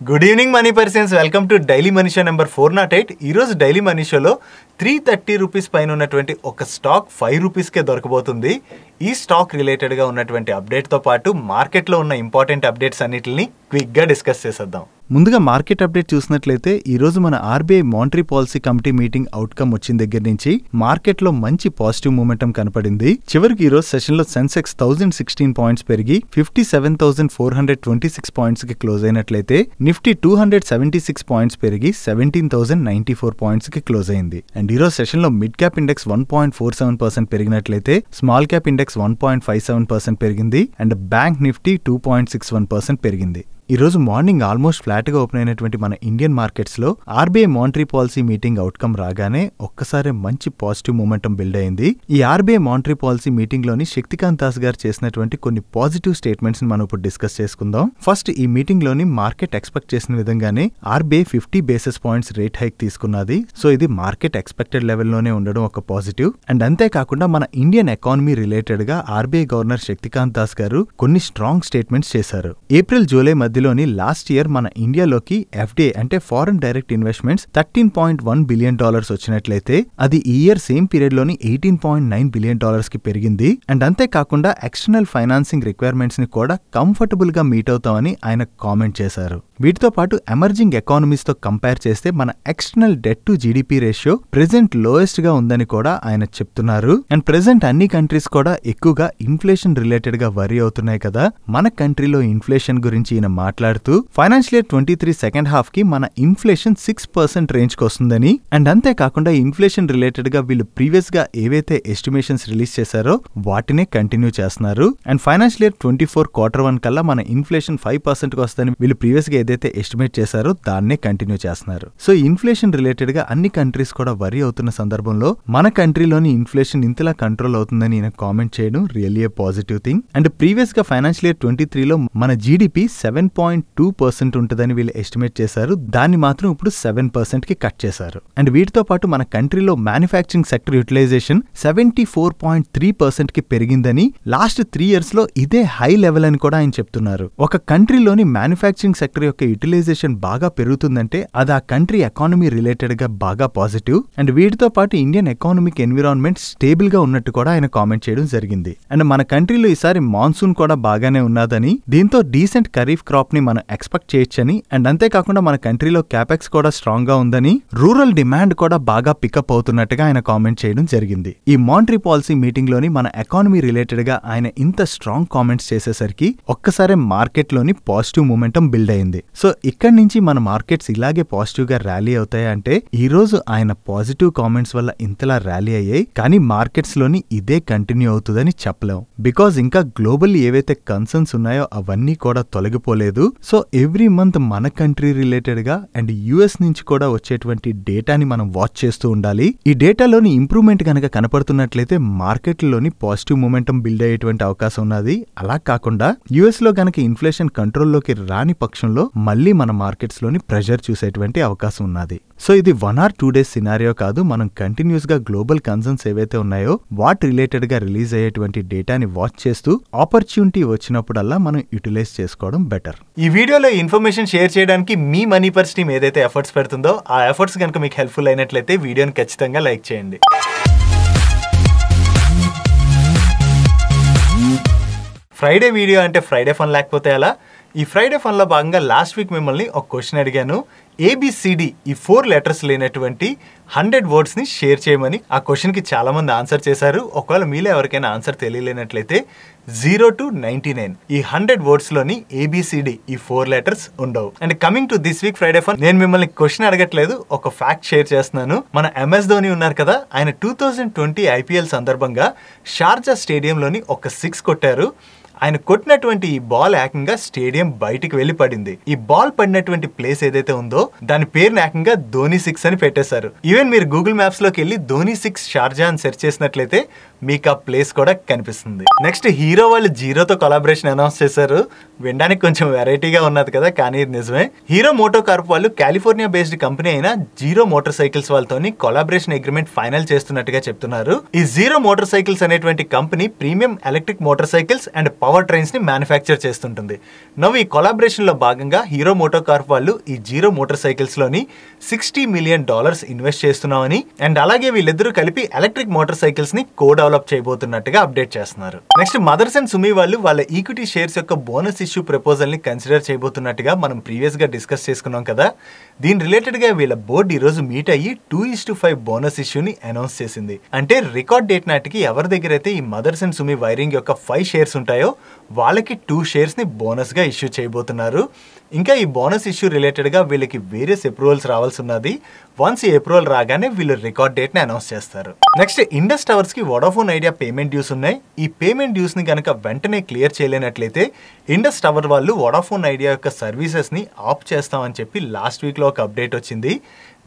Good evening money persons, welcome to daily money show number 408. ఈరోజు daily money షోలో 330 rupees పైన ఉన్నటువంటి ఒక స్టాక్ 5 రూపీస్కే దొరకబోతుంది. ఈ స్టాక్ రిలేటెడ్గా ఉన్నటువంటి అప్డేట్తో పాటు మార్కెట్లో ఉన్న ఇంపార్టెంట్ అప్డేట్స్ అన్నిటిని క్విక్గా డిస్కస్ చేసేద్దాం. ముందుగా మార్కెట్ అప్డేట్ చూసినట్లయితే ఈ రోజు మన RBI monetary policy committee meeting outcome వచ్చిన దగ్గర నుంచి మార్కెట్ లో మంచి పాజిటివ్ మూమెంటం కనపడింది. చివరికి ఈ రోజు సెషన్ లో సెన్సెక్స్ 1016 పాయింట్స్ పెరిగి 57,426 పాయింట్స్ కి క్లోజ్ అయినట్లయితే నిఫ్టీ 276 పాయింట్స్ పెరిగి 17,094 పాయింట్స్ కి క్లోజ్ అయింది. అండ్ ఈ రోజు సెషన్ లో మిడ్ క్యాప్ ఇండెక్స్ 1.47% పెరిగినట్లయితే స్మాల్ క్యాప్ ఇండెక్స్ 1.57% పెరిగింది. అండ్ బ్యాంక్ నిఫ్టీ 2.61% పెరిగింది. ఈ రోజు మార్నింగ్ ఆల్మోస్ట్ ఫ్లాట్ గా ఓపెన్ అయినటువంటి మన ఇండియన్ మార్కెట్స్ లో RBI monetary policy meeting outcome రాగానే ఒక్కసారి మంచి పాజిటివ్ మూమెంటం బిల్డ్ అయింది. ఈ ఆర్బీఐ మానిటరీ పాలసీ మీటింగ్ లోని శక్తికాంత్ దాస్ గారు చేసినటువంటి కొన్ని పాజిటివ్ స్టేట్మెంట్స్ మనం ఇప్పుడు డిస్కస్ చేసుకుందాం. ఫస్ట్, ఈ మీటింగ్ లోని మార్కెట్ ఎక్స్పెక్ట్ చేసిన విధంగానే RBI 50 basis points rate hike తీసుకున్నది. సో ఇది మార్కెట్ ఎక్స్పెక్టెడ్ లెవెల్లోనే ఉండడం ఒక పాజిటివ్. అండ్ అంతేకాకుండా మన ఇండియన్ ఎకానమీ రిలేటెడ్ గా ఆర్బీఐ గవర్నర్ శక్తికాంత్ దాస్ గారు కొన్ని స్ట్రాంగ్ స్టేట్మెంట్స్ చేశారు. ఏప్రిల్ జూలై మధ్యలోని లాస్ట్ ఇయర్ మన ఇండియాలోకి ఎఫ్డీఐ అంటే ఫారెన్ డైరెక్ట్ ఇన్వెస్ట్మెంట్స్ $13.1 బిలియన్ వచ్చినట్లయితే అది ఈ ఇయర్ సేమ్ పీరియడ్ లోని $18.9 బిలియన్ కి పెరిగింది. అండ్ అంతేకాకుండా ఎక్స్టర్నల్ ఫైనాన్సింగ్ రిక్వైర్మెంట్స్ ని కూడా కంఫర్టబుల్ గా మీట్ అవుతామని ఆయన కామెంట్ చేశారు. వీటితో పాటు ఎమర్జింగ్ ఎకానమీస్ తో కంపేర్ చేస్తే మన external debt to GDP ratio present lowest గా ఉందని కూడా ఆయన చెప్తున్నారు. అండ్ ప్రెజెంట్ అన్ని కంట్రీస్ కూడా ఎక్కువగా ఇన్ఫ్లేషన్ రిలేటెడ్ గా వరీ అవుతున్నాయి కదా. మన కంట్రీలో ఇన్ఫ్లేషన్ గురించి ఈయన మాట్లాడుతూ ఫైనాన్షియల్ ఇయర్ 23 సెకండ్ హాఫ్ కి మన ఇన్ఫ్లేషన్ 6% రేంజ్ కి వస్తుందని, అండ్ అంతేకాకుండా ఇన్ఫ్లేషన్ రిలేటెడ్ గా వీళ్ళు ప్రీవియస్ గా ఏవైతే ఎస్టిమేషన్స్ రిలీజ్ చేశారో వాటినే కంటిన్యూ చేస్తున్నారు. అండ్ ఫైనాన్షియల్ ఇయర్ 24 Q1 కల్లా మన ఇన్ఫ్లేషన్ 5% కి వస్తుందని వీళ్ళు ప్రీవియస్ గా ఏదైతే ఎస్టిమేట్ చేశారో దాన్నే కంటిన్యూ చేస్తున్నారు. సో ఇన్ఫ్లేషన్ రిలేటెడ్ గా అన్ని కంట్రీస్ కూడా వరీ అవుతున్న సందర్భంలో మన కంట్రీలోని ఇన్ఫ్లేషన్ ఇంతలా కంట్రోల్ అవుతుందని ఈయన కామెంట్ చేయడం really A positive thing. And previous గా ఫైనాన్షియల్ ఇయర్ 23లో మన జీడీపీ 7.2% ఉంటుందని వీళ్ళు ఎస్టిమేట్ చేశారు. దాన్ని మాత్రం ఇప్పుడు 7% కి కట్ చేశారు. అండ్ వీటితో పాటు మన కంట్రీలో మ్యానుఫ్యాక్చరింగ్ సెక్టర్ యూటిలైజేషన్ 74.3% కి పెరిగిందని, లాస్ట్ 3 years లో ఇదే హై లెవెల్ అని కూడా ఆయన చెప్తున్నారు. ఒక కంట్రీలోని మ్యానుఫ్యాక్చరింగ్ సెక్టర్ యొక్క యూటిలైజేషన్ బాగా పెరుగుతుందంటే అది ఆ కంట్రీ ఎకానమీ రిలేటెడ్ గా బాగా పాజిటివ్. అండ్ వీటితో పాటు ఇండియన్ ఎకానమిక్ ఎన్విరాన్మెంట్ స్టేబుల్ గా ఉన్నట్టు కూడా ఆయన కామెంట్ చేయడం జరిగింది. అండ్ మన కంట్రీలో ఈసారి మాన్సూన్ కూడా బాగానే ఉన్నదని, దీంతో డీసెంట్ ఖరీఫ్ క్రాప్ ని మనం ఎక్స్పెక్ట్ చేయొచ్చని, అండ్ అంతేకాకుండా మన కంట్రీలో క్యాపెక్స్ కూడా స్ట్రాంగ్ గా ఉందని, రూరల్ డిమాండ్ కూడా బాగా పికప్ అవుతున్నట్టుగా ఆయన కామెంట్ చేయడం జరిగింది. ఈ మానిటరీ పాలసీ మీటింగ్ లోని మన ఎకానమీ రిలేటెడ్ గా ఆయన ఇంత స్ట్రాంగ్ కామెంట్స్ చేసేసరికి ఒక్కసారి మార్కెట్ లోని పాజిటివ్ మూమెంటం బిల్డ్ అయింది. సో ఇక్కడి నుంచి మన మార్కెట్స్ ఇలాగే పాజిటివ్ గా ర్యాలీ అవుతాయంటే ఈ రోజు ఆయన పాజిటివ్ కామెంట్స్ వల్ల ఇంతలా ర్యాలీ అయ్యాయి, కానీ మార్కెట్స్ లోని ఇదే కంటిన్యూ అవుతుందని చెప్పలేం. బికాజ్ ఇంకా గ్లోబల్ ఏవైతే కన్సర్న్స్ ఉన్నాయో అవన్నీ కూడా తొలగిపోలేదు. సో ఎవ్రీ మంత్ మన కంట్రీ రిలేటెడ్ గా అండ్ యుఎస్ నుంచి కూడా వచ్చేటువంటి డేటాని మనం వాచ్ చేస్తూ ఉండాలి. ఈ డేటాలోని ఇంప్రూవ్మెంట్ గనక కనపడుతున్నట్లయితే మార్కెట్లోని పాజిటివ్ మూమెంటం బిల్డ్ అయ్యేటువంటి అవకాశం ఉన్నది. అలా కాకుండా యుఎస్ లో గనక ఇన్ఫ్లేషన్ కంట్రోల్లోకి రాని పక్షంలో మళ్ళీ మన మార్కెట్స్ లోని ప్రెషర్ చూసేటువంటి అవకాశం ఉన్నది. సో ఇది 1 or 2 days సినారియో కాదు. మనం కంటిన్యూస్ గా గ్లోబల్ కన్సర్న్స్ ఏవైతే ఉన్నాయో వాటి రిలేటెడ్ గా రిలీజ్ అయ్యేటువంటి డేటాని వాచ్ చేస్తూ ఆపర్చునిటీ వచ్చినప్పుడల్లా మనం యూటిలైజ్ చేసుకోవడం బెటర్. ఈ వీడియోలో ఇన్ఫర్మేషన్ షేర్ చేయడానికి మీ మనీ పర్స్ టీమ్ ఏదైతే ఎఫర్ట్స్ పెడుతుందో ఆ ఎఫర్ట్స్ కనుక మీకు హెల్ప్ఫుల్ అయినట్లయితే వీడియోని ఖచ్చితంగా లైక్ చేయండి. ఫ్రైడే వీడియో అంటే ఫ్రైడే ఫన్ లేకపోతే అలా. ఈ ఫ్రైడే ఫన్లో భాగంగా లాస్ట్ వీక్ మిమ్మల్ని ఒక క్వశ్చన్ అడిగాను. ఏబిసిడి ఈ 4 letters లేనటువంటి 100 words ని షేర్ చేయమని. ఆ క్వశ్చన్కి చాలా మంది ఆన్సర్ చేశారు. ఒకవేళ మీలో ఎవరికైనా ఆన్సర్ తెలియలేనట్లయితే 0 to 99 ఈ 100 words లోని ఏబిసిడి ఈ 4 letters ఉండవు. And coming to this week Friday fun, నేను మిమ్మల్ని క్వశ్చన్ అడగట్లేదు, ఒక ఫ్యాక్ట్ షేర్ చేస్తున్నాను. మన MS ధోని ఉన్నారు కదా, ఆయన 2020 IPL సందర్భంగా షార్జా స్టేడియంలోని ఒక 6 కొట్టారు. ఆయన కొట్టినటువంటి ఈ బాల్ ఏకంగా స్టేడియం బయటికి వెళ్లి పడింది. ఈ బాల్ పడినటువంటి ప్లేస్ ఏదైతే ఉందో దాని పేరుని ఏకంగా ధోని 6 అని పెట్టేశారు. ఈవెన్ మీరు గూగుల్ మ్యాప్స్ లోకి వెళ్ళి ధోని 6 షార్జా అని సెర్చ్ చేసినట్లయితే మీకు ఆ ప్లేస్ కూడా కనిపిస్తుంది. నెక్స్ట్, హీరో వాళ్ళు జీరోతో కొలాబరేషన్ అనౌన్స్ చేశారు. వినడానికి కొంచెం వెరైటీగా ఉన్నది కదా, కానీ ఇది నిజమే. హీరో మోటో కార్ప్ వాళ్ళు కాలిఫోర్నియా బేస్డ్ కంపెనీ అయిన జీరో మోటార్ సైకిల్స్ వాళ్ళతోని కొలాబరేషన్ అగ్రిమెంట్ ఫైనల్ చేస్తున్నట్టుగా చెప్తున్నారు. ఈ జీరో మోటార్ సైకిల్స్ అనేటువంటి company premium electric motor cycles and power trains ని మ్యానుఫ్యాక్చర్ చేస్తుంటుంది. నవ్వు ఈ కొలాబరేషన్ లో భాగంగా హీరో మోటోకార్ప్ వాళ్ళు ఈ జీరో మోటార్ సైకిల్స్ లోని $60 million ఇన్వెస్ట్ చేస్తున్నామని అండ్ అలాగే వీళ్ళిద్దరూ కలిపి ఎలక్ట్రిక్ మోటార్ సైకిల్స్ ని కో డెవలప్ చేయబోతున్నట్టుగా అప్డేట్ చేస్తున్నారు. నెక్స్ట్ మదర్స్ అండ్ సుమి వాళ్ళు వాళ్ళ ఈక్విటీ షేర్స్ యొక్క బోనస్ ఇష్యూ ప్రపోజల్ ని కన్సిడర్ చేయబోతున్నట్టుగా మనం ప్రీవియస్ గా డిస్కస్ చేసుకున్నాం కదా. దీని రిలేటెడ్ గా వీళ్ళ బోర్డు ఈ రోజు మీట్ అయ్యి 2:5 బోనస్ ఇష్యూని అనౌన్స్ చేసింది. అంటే రికార్డ్ డేట్ నాటికి ఎవరి దగ్గర అయితే ఈ మదర్స్ అండ్ సుమి వైరింగ్ యొక్క 5 షేర్స్ ఉంటాయో వాళ్ళకి 2 షేర్స్ ని బోనస్ గా ఇష్యూ చేయబోతున్నారు. ఇంకా ఈ బోనస్ ఇష్యూ రిలేటెడ్ గా వీళ్ళకి వేరియస్ అప్రూవల్స్ రావాల్సి ఉన్నది. వన్స్ ఈ అప్రూవల్ రాగానే వీళ్ళు రికార్డ్ డేట్ ని అనౌన్స్ చేస్తారు. నెక్స్ట్ ఇండస్ టవర్స్ కి వోడాఫోన్ ఐడియా పేమెంట్ డ్యూస్ ఉన్నాయి. ఈ పేమెంట్ డ్యూస్ ని కనుక వెంటనే క్లియర్ చేయలేనట్లయితే ఇండస్ టవర్ వాళ్ళు వోడాఫోన్ ఐడియా యొక్క సర్వీసెస్ ని ఆఫ్ చేస్తామని చెప్పి లాస్ట్ వీక్ లో ఒక అప్డేట్ వచ్చింది.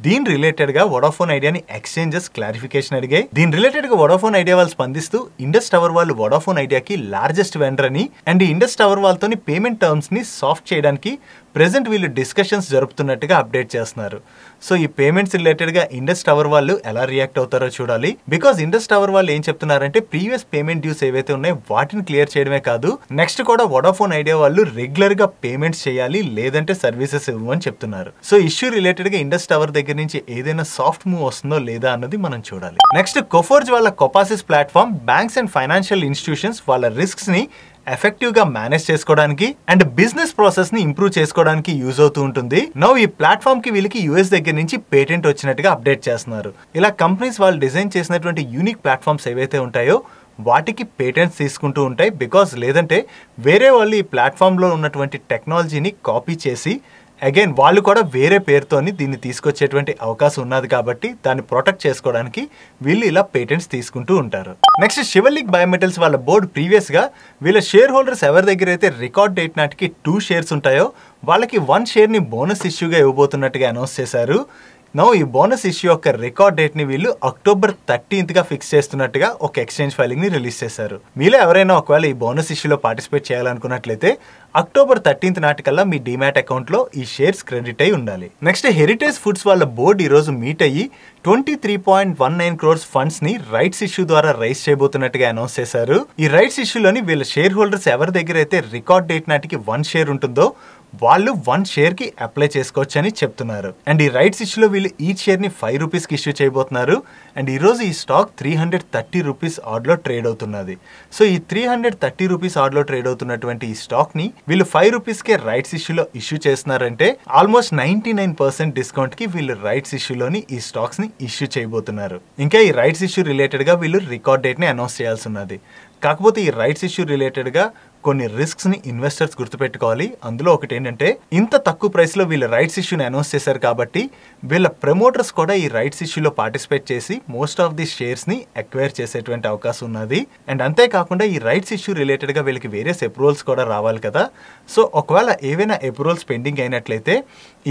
దీని రిలేటెడ్ గా వోడాఫోన్ ఐడియాని ఎక్స్చేంజెస్ క్లారిఫికేషన్ అడిగాయి. దీని రిలేటెడ్ గా వోడాఫోన్ ఐడియా వాళ్ళు స్పందిస్తూ ఇండస్ టవర్ వాళ్ళు వోడాఫోన్ ఐడియాకి లార్జెస్ట్ వెండర్ అని అండ్ ఇండస్ టవర్ వాళ్ళతోని పేమెంట్ టర్మ్స్ ని సాఫ్ట్ చేయడానికి ప్రెసెంట్ వీళ్ళు డిస్కషన్స్ జరుపుతున్నట్టుగా అప్డేట్ చేస్తున్నారు. సో ఈ పేమెంట్స్ రిలేటెడ్ గా ఇండస్ టవర్ వాళ్ళు ఎలా రియాక్ట్ అవుతారో చూడాలి. బికాస్ ఇండస్ టవర్ వాళ్ళు ఏం చెప్తున్నారంటే ప్రీవియస్ పేమెంట్ డ్యూస్ ఏవైతే ఉన్నాయో వాటిని క్లియర్ చేయడమే కాదు, నెక్స్ట్ కూడా వోడాఫోన్ ఐడియా వాళ్ళు రెగ్యులర్ గా పేమెంట్స్ చేయాలి, లేదంటే సర్వీసెస్ ఇవ్వమని చెప్తున్నారు. సో ఇష్యూ రిలేటెడ్ గా ఇండస్ టవర్ దగ్గర నుంచి ఏదైనా సాఫ్ట్ మూవ్ వస్తుందో లేదా అన్నది మనం చూడాలి. నెక్స్ట్ కొఫోర్జ్ వాళ్ళ కొపాసిస్ platform banks and financial institutions వాళ్ళ రిస్క్స్ ని ఎఫెక్టివ్ గా మేనేజ్ చేసుకోవడానికి అండ్ బిజినెస్ ప్రాసెస్ ని ఇంప్రూవ్ చేసుకోవడానికి యూజ్ అవుతూ ఉంటుంది. నౌ ఈ ప్లాట్ఫామ్ కి వీళ్ళకి యూఎస్ దగ్గర నుంచి పేటెంట్ వచ్చినట్టుగా అప్డేట్ చేస్తున్నారు. ఇలా కంపెనీస్ వాళ్ళు డిజైన్ చేసినటువంటి యూనిక్ ప్లాట్ఫామ్స్ ఏవైతే ఉంటాయో వాటికి పేటెంట్స్ తీసుకుంటూ ఉంటాయి. బికాస్ లేదంటే వేరే వాళ్ళు ఈ ప్లాట్ఫామ్ లో ఉన్నటువంటి టెక్నాలజీని కాపీ చేసి అగైన్ వాళ్ళు కూడా వేరే పేరుతోని దీన్ని తీసుకొచ్చేటువంటి అవకాశం ఉన్నది. కాబట్టి దాన్ని ప్రొటెక్ట్ చేసుకోవడానికి వీళ్ళు ఇలా పేటెంట్స్ తీసుకుంటూ ఉంటారు. నెక్స్ట్ షివలిక్ బయోమెటల్స్ వాళ్ళ బోర్డు ప్రీవియస్ గా వీళ్ళ షేర్ హోల్డర్స్ ఎవరి దగ్గర అయితే రికార్డ్ డేట్ నాటికి 2 షేర్స్ ఉంటాయో వాళ్ళకి 1 షేర్ ని బోనస్ ఇష్యూగా ఇవ్వబోతున్నట్టుగా అనౌన్స్ చేశారు. నో ఈ బోనస్ ఇష్యూ యొక్క రికార్డ్ డేట్ ని వీళ్ళు October 13th గా ఫిక్స్ చేస్తున్నట్టుగా ఒక ఎక్స్చేంజ్ ఫైలింగ్ ని రిలీజ్ చేశారు. మీలో ఎవరైనా ఒకవేళ ఈ బోనస్ ఇష్యూలో పార్టిసిపేట్ చేయాలనుకున్నట్లయితే October 13th నాటికల్లా మీ డిమాట్ అకౌంట్ లో ఈ షేర్స్ క్రెడిట్ అయి ఉండాలి. నెక్స్ట్ హెరిటేజ్ ఫుడ్స్ వాళ్ళ బోర్డు ఈ రోజు మీట్ అయ్యి 23.19 crores ఫండ్స్ ని రైట్స్ ఇష్యూ ద్వారా రైజ్ చేయబోతున్నట్టుగా అనౌన్స్ చేశారు. ఈ రైట్స్ ఇష్యూలోని వీళ్ళ షేర్ హోల్డర్స్ ఎవరి దగ్గర అయితే రికార్డ్ డేట్ నాటికి 1 షేర్ ఉంటుందో వాళ్ళు 1 షేర్ కి అప్లై చేసుకోవచ్చు అని చెప్తున్నారు. అండ్ ఈ రైట్స్ ఇష్యూలో వీళ్ళు ఈ షేర్ ని 5 రూపీస్ కి ఇష్యూ చేయబోతున్నారు. అండ్ ఈ రోజు ఈ స్టాక్ 330 రూపీస్ ఆర్డ్ లో ట్రేడ్ అవుతున్నది. సో ఈ 330 రూపీస్ ఆర్డ్ లో ట్రేడ్ అవుతున్నటువంటి ఈ స్టాక్ ని వీళ్ళు 5 రూపీస్ కే రైట్స్ ఇష్యూలో ఇష్యూ చేస్తున్నారంటే ఆల్మోస్ట్ 99% డిస్కౌంట్ కి వీళ్ళు రైట్స్ ఇష్యూలోని ఈ స్టాక్స్ ని ఇష్యూ చేయబోతున్నారు. ఇంకా ఈ రైట్స్ ఇష్యూ రిలేటెడ్ గా వీళ్ళు రికార్డ్ డేట్ ని అనౌన్స్ చేయాల్సి ఉన్నది. కాకపోతే ఈ రైట్స్ ఇష్యూ రిలేటెడ్ గా కొన్ని రిస్క్స్ ని ఇన్వెస్టర్స్ గుర్తుపెట్టుకోవాలి. అందులో ఒకటి ఏంటంటే ఇంత తక్కువ ప్రైస్ లో వీళ్ళ రైట్స్ ఇష్యూని అనౌన్స్ చేశారు కాబట్టి వీళ్ళ ప్రమోటర్స్ కూడా ఈ రైట్స్ ఇష్యూలో పార్టిసిపేట్ చేసి మోస్ట్ ఆఫ్ ది షేర్స్ ని అక్వైర్ చేసేటువంటి అవకాశం ఉన్నది. అండ్ అంతేకాకుండా ఈ రైట్స్ ఇష్యూ రిలేటెడ్ గా వీళ్ళకి వేరియస్ అప్రూవల్స్ కూడా రావాలి కదా. సో ఒకవేళ ఏవైనా అప్రూవల్స్ పెండింగ్ అయినట్లయితే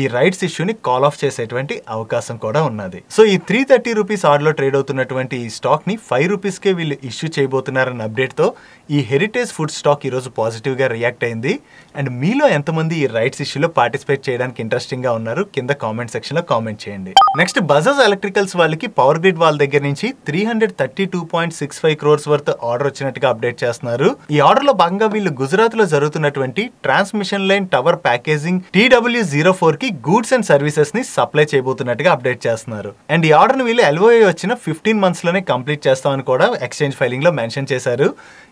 ఈ రైట్స్ ఇష్యూని కాల్ ఆఫ్ చేసేటువంటి అవకాశం కూడా ఉన్నది. సో ఈ 330 రూపీస్ ఆర్డ్ లో ట్రేడ్ అవుతున్నటువంటి ఈ స్టాక్ ని 5 రూపీస్ కే వీళ్ళు ఇష్యూ చేయబోతున్నారన్న అప్డేట్ తో ఈ హెరిటేజ్ ఫుడ్ స్టాక్ ఈ రోజు పాజిటివ్ గా రియాక్ట్ అయింది. అండ్ మీలో ఎంతమంది ఈ రైట్స్ ఇష్యూలో పార్టిసిపేట్ చేయడానికి ఇంట్రెస్టింగ్ గా ఉన్నారు కింద కామెంట్ సెక్షన్ లో కామెంట్ చేయండి. నెక్స్ట్ బజాజ్ ఎలక్ట్రికల్స్ వాళ్ళకి పవర్ గ్రిడ్ వాళ్ళ దగ్గర నుంచి 332.65 crores వర్త్ ఆర్డర్ వచ్చినట్టుగా అప్డేట్ చేస్తున్నారు. ఈ ఆర్డర్ లో భాగంగా వీళ్ళు గుజరాత్ లో జరుగుతున్నటువంటి transmission line tower packaging TW04 కి గూడ్స్ అండ్ సర్వీసెస్ ని సప్లై చేయబోతున్నట్టుగా అప్డేట్ చేస్తున్నారు. అండ్ ఈ ఆర్డర్ ని వీళ్ళు LOA వచ్చిన 15 months లోనే కంప్లీట్ చేస్తామని కూడా ఎక్స్చేంజ్ ఫైలింగ్ లో మెన్షన్ చేశారు.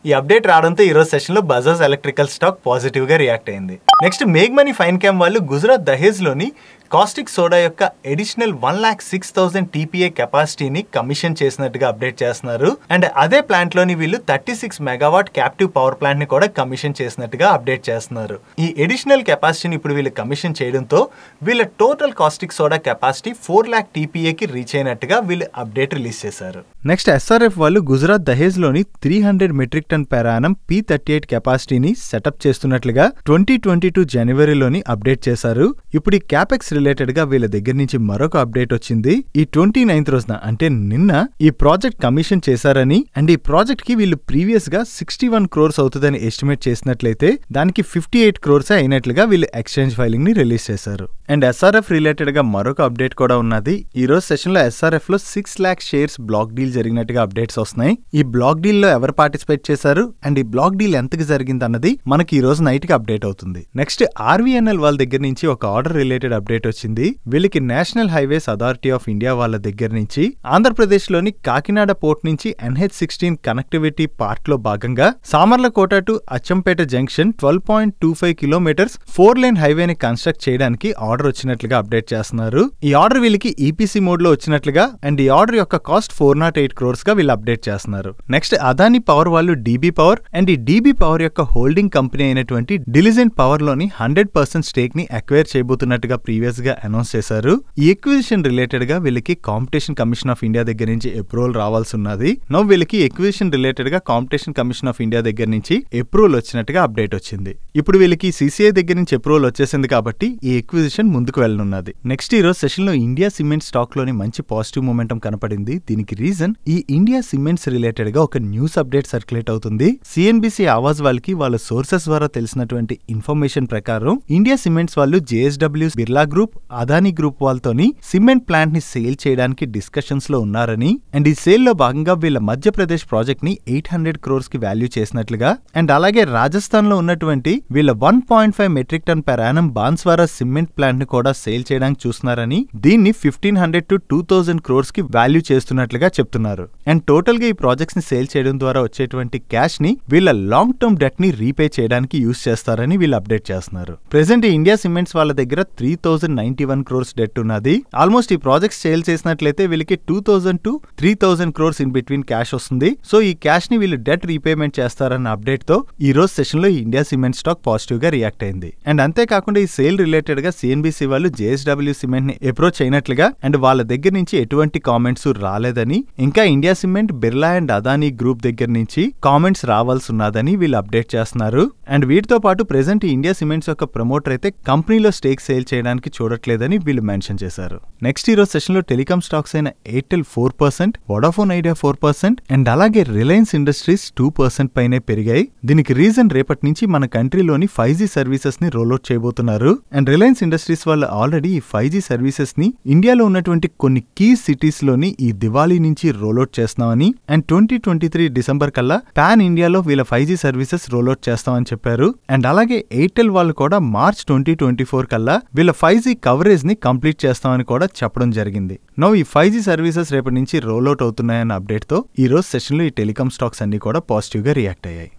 ఈ అప్డేట్ రావడంతో ఈ రోజు సెషన్ లో బజాజ్ ఎలక్ట్రికల్ స్టాక్ పాజిటివ్ గా రియాక్ట్ అయింది. నెక్స్ట్ మేగ్మనీ ఫైన్ క్యామ్ వాళ్ళు గుజరాత్ దహేజ్ లోని కాస్టిక్ సోడా యొక్క అడిషనల్ 1,06,000 TPA కెపాసిటీని కమిషన్ చేసినట్టుగా అప్డేట్ చేస్తున్నారు. అండ్ అదే ప్లాంట్ లోని వీళ్ళు 36 మెగావాట్ క్యాప్టివ్ పవర్ ప్లాంట్ ని కూడా కమిషన్ చేసినట్టుగా అప్డేట్ చేస్తున్నారు. ఈ అడిషనల్ కెపాసిటీని ఇప్పుడు వీళ్ళు కమిషన్ చేయడంతో వీళ్ళ total caustic soda capacity 4 lakh TPA కి రీచ్ అయినట్టుగా వీళ్ళు అప్డేట్ రిలీజ్ చేశారు. నెక్స్ట్ SRF వాళ్ళు గుజరాత్ దహేజ్ లోని 300 metric ton per annum P38 కెపాసిటీని సెటప్ చేస్తున్నట్లుగా 2022 జనవరిలోని అప్డేట్ చేశారు. ఇప్పుడు ఈ క్యాపెక్స్ రిలేటెడ్ గా వీళ్ళ దగ్గర నుంచి మరొక అప్డేట్ వచ్చింది. ఈ 29th రోజున అంటే నిన్న ఈ ప్రాజెక్ట్ కమిషన్ చేశారని అండ్ ఈ ప్రాజెక్ట్ కి వీళ్ళు ప్రీవియస్ గా 61 crores అవుతుందని ఎస్టిమేట్ చేసినట్లయితే దానికి 58 crores అయినట్లుగా వీళ్ళు ఎక్స్చేంజ్ ఫైలింగ్ ని రిలీజ్ చేశారు. అండ్ SRF రిలేటెడ్ గా మరొక అప్డేట్ కూడా ఉన్నది. ఈ రోజు సెషన్ లో SRF లో 6 lakh షేర్స్ బ్లాక్ డీల్ జరిగినట్టుగా అప్డేట్స్ వస్తున్నాయి. ఈ బ్లాక్ డీల్ లో ఎవరు పార్టిసిపేట్ చేశారు అండ్ ఈ బ్లాక్ డీల్ ఎంతకి జరిగింది అన్నది మనకి ఈ రోజు నైట్ కి అప్డేట్ అవుతుంది. నెక్స్ట్ RVNL వాళ్ళ దగ్గర నుంచి ఒక ఆర్డర్ రిలేటెడ్ అప్డేట్ వచ్చింది. వీళ్ళకి national highways authority of India వాళ్ళ దగ్గర నుంచి ఆంధ్రప్రదేశ్ లోని కాకినాడ పోర్ట్ నుంచి NH16 కనెక్టివిటీ పార్ట్ లో భాగంగా Samarlakota to Achampeta junction 12.25 kilometres 4-lane హైవేని కన్స్ట్రక్ట్ చేయడానికి ఆర్డర్ వచ్చినట్లుగా అప్డేట్ చేస్తున్నారు. ఈ ఆర్డర్ వీళ్ళకి ఈపీసీ మోడ్ లో వచ్చినట్లుగా అండ్ ఈ ఆర్డర్ యొక్క కాస్ట్ 408 crores గా వీళ్ళు అప్డేట్ చేస్తున్నారు. నెక్స్ట్ అదానీ పవర్ వాళ్ళు DB పవర్ అండ్ ఈ DB పవర్ యొక్క హోల్డింగ్ కంపెనీ అయినటువంటి డిలిజెంట్ పవర్ లోని 100% స్టేక్ ని అక్వైర్ చేయబోతున్నట్టుగా ప్రీవియస్ గా అనౌన్స్ చేశారు. ఈ ఎక్విజిషన్ రిలేటెడ్ గా వీళ్ళకి కాంపిటీషన్ కమిషన్ ఆఫ్ ఇండియా దగ్గర నుంచి అప్రూవల్ రావాల్సి ఉన్నది. నో వీళ్ళకి ఎక్విజిషన్ రిలేటెడ్ గా కాంపిటీషన్ కమిషన్ ఆఫ్ ఇండియా దగ్గర నుంచి అప్రూవల్ వచ్చినట్టుగా అప్డేట్ వచ్చింది. ఇప్పుడు వీళ్ళకి CCI దగ్గర నుంచి అప్రూవల్ వచ్చేసింది కాబట్టి ఈ ఎక్విజిషన్ ముందుకు వెళ్ళనున్నది. నెక్స్ట్ ఈ రోజు సెషన్ లో ఇండియా సిమెంట్ స్టాక్ లోని మంచి పాజిటివ్ మూమెంటం కనపడింది. దీనికి రీజన్ ఈ ఇండియా సిమెంట్స్ రిలేటెడ్ గా ఒక న్యూస్ అప్డేట్ సర్క్యులేట్ అవుతుంది. CNBC ఆవాజ్ వాళ్ళకి వాళ్ళ సోర్సెస్ ద్వారా తెలిసినటువంటి ఇన్ఫర్మేషన్ ప్రకారం ఇండియా సిమెంట్స్ వాళ్ళు JSW Birla group Adani group వాళ్ళతోని సిమెంట్ ప్లాంట్ ని సేల్ చేయడానికి డిస్కషన్స్ లో ఉన్నారని అండ్ ఈ సేల్ లో భాగంగా వీళ్ళ మధ్యప్రదేశ్ ప్రాజెక్ట్ ని 800 crores కి వాల్యూ చేసినట్లుగా అండ్ అలాగే రాజస్థాన్ లో ఉన్నటువంటి వీళ్ళ 1.5 metric ton per annum Banswara cement plant ని కూడా సేల్ చేయడానికి చూస్తున్నారని దీన్ని 1500 to 2000 crores కి వాల్యూ చేస్తున్నట్లుగా చెప్తున్నారు. అండ్ టోటల్ గా ఈ ప్రాజెక్ట్స్ ని సేల్ చేయడం ద్వారా వచ్చేటువంటి క్యాష్ ని వీళ్ళ లాంగ్ టర్మ్ డెట్ ని రీపే చేయడానికి యూస్ చేస్తారని వీళ్ళు అప్డేట్ చేస్తున్నారు. ప్రెసెంట్ ఇండియా సిమెంట్స్ వాళ్ళ దగ్గర 3091 crores డెట్ ఉన్నది. ఆల్మోస్ట్ ఈ ప్రాజెక్ట్స్ సేల్ చేసినట్లయితే వీళ్ళకి 2000 to 3000 crores in between cash వస్తుంది. సో ఈ క్యాష్ ని వీళ్ళు డెట్ రీపేమెంట్ చేస్తారన్న అప్డేట్ తో ఈ రోజు సెషన్ లో ఇండియా సిమెంట్ స్టాక్ పాజిటివ్ గా రియాక్ట్ అయింది. అండ్ అంతేకాకుండా ఈ సేల్ రిలేటెడ్ గా CNBC వాళ్ళు JSW సిమెంట్ ని అప్రోచ్ అయినట్లుగా అండ్ వాళ్ళ దగ్గర నుంచి ఎటువంటి కామెంట్స్ రాలేదని ఇంకా India cement Birla and Adani group దగ్గర నుంచి కామెంట్స్ రావాల్సి ఉన్నదని వీళ్ళు అప్డేట్ చేస్తున్నారు. అండ్ వీటితో పాటు ప్రెసెంట్ ఇండియా సిమెంట్స్ యొక్క ప్రమోటర్ అయితే కంపెనీలో స్టేక్ సేల్ చేయడానికి చూడట్లేదని వీళ్ళు మెన్షన్ చేశారు. నెక్స్ట్ ఈ రోజు సెషన్ లో టెలికాం స్టాక్స్ అయిన ఎయిర్టెల్ 4%, వోడాఫోన్ ఐడియా 4% అండ్ అలాగే రిలయన్స్ ఇండస్ట్రీస్ 2% పైనే పెరిగాయి. దీనికి రీజన్ రేపటి నుంచి మన కంట్రీలోని 5G సర్వీసెస్ ని రోల్అవుట్ చేయబోతున్నారు. అండ్ రిలయన్స్ ఇండస్ట్రీస్ వాళ్ళు ఆల్రెడీ ఈ 5G సర్వీసెస్ ని ఇండియాలో ఉన్నటువంటి కొన్ని కీ సిటీస్ లోని ఈ దివాళీ నుంచి రోల్అవుట్ చేస్తున్నామని అండ్ 2023 డిసెంబర్ కల్లా పాన్ ఇండియాలో వీళ్ళ 5G సర్వీసెస్ రోల్అవుట్ చేస్తామని చెప్పారు. అండ్ అలాగే ఎయిర్టెల్ వాళ్ళు కూడా మార్చ్ 2024 కల్లా వీళ్ళ 5G కవరేజ్ ని కంప్లీట్ చేస్తామని కూడా చెప్పడం జరిగింది. నో ఈ 5G సర్వీసెస్ రేపటి నుంచి రోల్అవుట్ అవుతున్నాయన్న అప్డేట్ తో ఈ రోజు సెషన్ లో ఈ టెలికాం స్టాక్స్ అన్ని కూడా పాజిటివ్ గా రియాక్ట్ అయ్యాయి.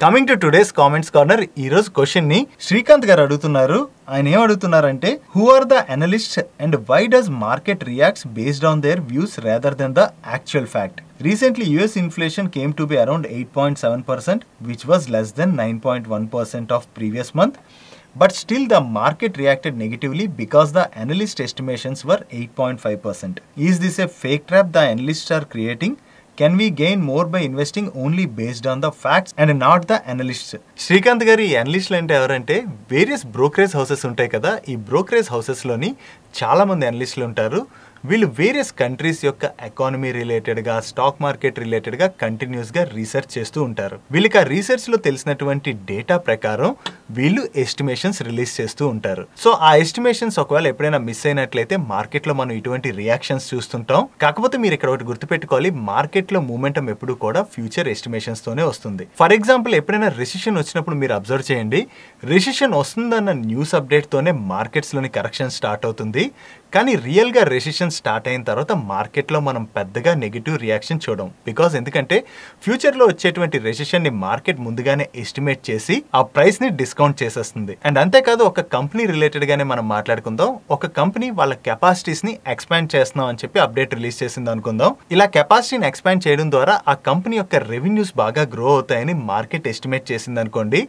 Coming to today's comments corner, ఈ రోజు క్వశ్చన్ ని శ్రీకాంత్ గారు అడుగుతున్నారు. ఆయన ఏం అడుగుతున్నారంటే, who are the analysts and why does market reacts based on their views rather than the actual fact? Recently, US inflation came to be around 8.7%, which was less than 9.1% of previous month. But still the market reacted negatively because the analyst estimations were 8.5%. Is this a fake trap the analysts are creating? Can we gain more by investing only based on the facts and not the analysts? Srikanth గారు, ఈ అనలిస్టులు అంటే ఎవరంటే various brokerage houses ఉంటాయి కదా, ఈ brokerage హౌసెస్లోని చాలా మంది అనలిస్టులు ఉంటారు. వీళ్ళు వేరియస్ కంట్రీస్ యొక్క ఎకానమీ రిలేటెడ్గా, స్టాక్ మార్కెట్ రిలేటెడ్గా కంటిన్యూస్గా రీసెర్చ్ చేస్తూ ఉంటారు. వీళ్ళకి ఆ రీసెర్చ్లో తెలిసినటువంటి డేటా ప్రకారం వీళ్ళు ఎస్టిమేషన్స్ రిలీజ్ చేస్తూ ఉంటారు. సో ఆ ఎస్టిమేషన్స్ ఒకవేళ ఎప్పుడైనా మిస్ అయినట్లయితే మార్కెట్లో మనం ఇటువంటి రియాక్షన్స్ చూస్తుంటాం. కాకపోతే మీరు ఇక్కడ ఒకటి గుర్తుపెట్టుకోవాలి, మార్కెట్లో మూమెంటం ఎప్పుడు కూడా ఫ్యూచర్ ఎస్టిమేషన్స్ తోనే వస్తుంది. ఫర్ ఎగ్జాంపుల్, ఎప్పుడైనా రెసిషన్ వచ్చినప్పుడు మీరు అబ్జర్వ్ చేయండి, రెసిషన్ వస్తుందన్న న్యూస్ అప్డేట్ తోనే మార్కెట్స్ లోని కరెక్షన్ స్టార్ట్ అవుతుంది. కానీ రియల్ గా రెసిషన్ స్టార్ట్ అయిన తర్వాత మార్కెట్ లో మనం పెద్దగా నెగిటివ్ రియాక్షన్ చూడం. బికాస్ ఎందుకంటే ఫ్యూచర్ లో వచ్చేటువంటి రెసిషన్ ని మార్కెట్ ముందుగానే ఎస్టిమేట్ చేసి ఆ ప్రైస్ ని డిస్కౌంట్ చేసేస్తుంది. అండ్ అంతేకాదు, ఒక కంపెనీ రిలేటెడ్ గానే మనం మాట్లాడుకుందాం. ఒక కంపెనీ వాళ్ళ కెపాసిటీస్ ని ఎక్స్పాండ్ చేస్తున్నాం అని చెప్పి అప్డేట్ రిలీజ్ చేసింది అనుకుందాం. ఇలా కెపాసిటీని ఎక్స్పాండ్ చేయడం ద్వారా ఆ కంపెనీ యొక్క రెవెన్యూస్ బాగా గ్రో అవుతాయని మార్కెట్ ఎస్టిమేట్ చేసింది అనుకోండి.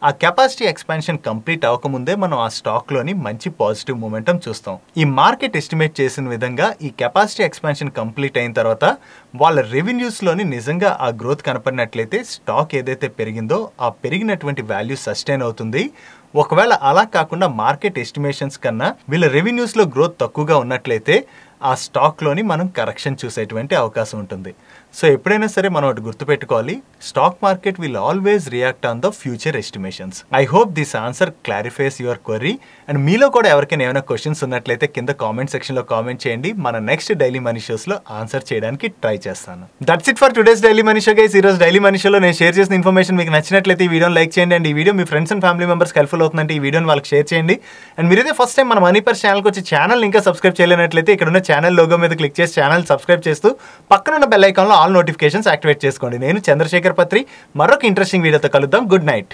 ఆ కెపాసిటీ ఎక్స్పాన్షన్ కంప్లీట్ అవ్వకముందే మనం ఆ స్టాక్లోని మంచి పాజిటివ్ మూమెంటం చూస్తాం. ఈ మార్కెట్ ఎస్టిమేట్ చేసిన విధంగా ఈ కెపాసిటీ ఎక్స్పాన్షన్ కంప్లీట్ అయిన తర్వాత వాళ్ళ రెవెన్యూస్లోని నిజంగా ఆ గ్రోత్ కనపడినట్లయితే స్టాక్ ఏదైతే పెరిగిందో ఆ పెరిగినటువంటి వాల్యూ సస్టైన్ అవుతుంది. ఒకవేళ అలా కాకుండా మార్కెట్ ఎస్టిమేషన్స్ కన్నా వీళ్ళ రెవెన్యూస్లో గ్రోత్ తక్కువగా ఉన్నట్లయితే ఆ స్టాక్లోని మనం కరెక్షన్ చూసేటువంటి అవకాశం ఉంటుంది. సో ఎప్పుడైనా సరే మనం ఒకటి గుర్తుపెట్టుకోవాలి, stock market will always react on the future estimations. I hope this answer clarifies your query. And మీలో కూడా ఎవరికైనా ఏమైనా క్వశ్చన్స్ ఉన్నట్లయితే కింద కామెంట్ సెక్షన్లో కామెంట్ చేయండి. మన నెక్స్ట్ డైలీ మనీ షోస్లో ఆన్సర్ చేయడానికి ట్రై చేస్తాను. That's it for today's daily money show guys. ఈరోజు డైలీ మనీ షోలో నేను షేర్ చేసిన ఇన్ఫర్మేషన్ మీకు నచ్చినట్లయితే ఈ వీడియోని లైక్ చేయండి. అండ్ ఈ video me friends and family members helpful అవుతుందంటే ఈ వీడియోని వాళ్ళకి షేర్ చేయండి. అండ్ మీరైతే ఫస్ట్ టైం మన మనీ పర్స్ ఛానల్కి వచ్చి ఛానల్ ఇంకా సబ్స్క్రైబ్ చేయలేనట్లయితే ఇక్కడ ఉన్న ఛానల్ లోగో మీద క్లిక్ చేసి ఛానల్ సబ్స్క్రైబ్ చేస్తూ పక్కనున్న బెల్ ఐకాన్లో ఆల్ నోటిఫికేషన్స్ యాక్టివేట్ చేసుకోండి. నేను చంద్రశేఖర్ పత్రి మరొక ఇంట్రెస్టింగ్ వీడియోతో కలుద్దాం. Good night.